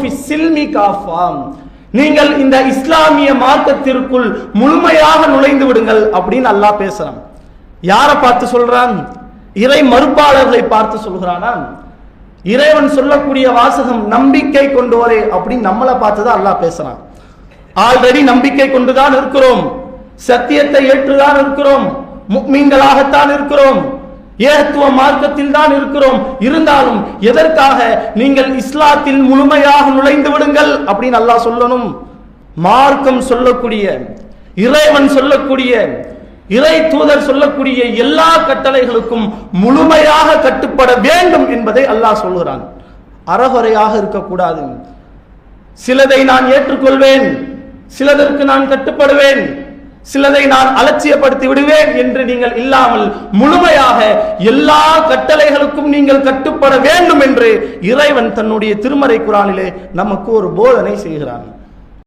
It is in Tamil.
ஃபி ஸில்மி காஃபா, நீங்கள் இந்த இஸ்லாமிய மார்க்கத்திற்குள் முழுமையாக நுழைந்து விடுங்கள் அப்படின்னு அல்லாஹ் பேசுறான். யாரை பார்த்து சொல்றான்? இறை மறுப்பாளர்களை பார்த்து சொல்கிறானா? இறைவன் சொல்லக்கூடிய வாசகம் நம்பிக்கை கொண்டோரே அப்படின்னு நம்மளை பார்த்துதான் அல்லாஹ் பேசுறான். ஆல்ரெடி நம்பிக்கை கொண்டுதான் இருக்கிறோம், சத்தியத்தை ஏற்றுதான் இருக்கிறோம், முஃமின்களாகத்தான் இருக்கிறோம், ஏகத்துவ மார்க்கத்தில் தான் இருக்கிறோம். இருந்தாலும் எதற்காக நீங்கள் இஸ்லாத்தில் முழுமையாக நுழைந்து விடுங்கள் அப்படின்னு அல்லாஹ் சொல்லணும்? மார்க்கம் சொல்லக்கூடிய, இறைவன் சொல்லக்கூடிய, இறை தூதர் சொல்லக்கூடிய எல்லா கட்டளைகளுக்கும் முழுமையாக கட்டுப்பட வேண்டும் என்பதை அல்லாஹ் சொல்கிறான். அறகுறையாக இருக்கக்கூடாது. சிலதை நான் ஏற்றுக்கொள்வேன், சிலதற்கு நான் கட்டுப்படுவேன், சிலதை நான் அலட்சியப்படுத்தி விடுவேன் என்று நீங்கள் இல்லாமல் முழுமையாக எல்லா கட்டளைகளுக்கும் நீங்கள் கட்டுப்பட வேண்டும் என்று இறைவன் தன்னுடைய திருமறை குர்ஆனிலே நமக்கு ஒரு போதனை செய்கிறான்.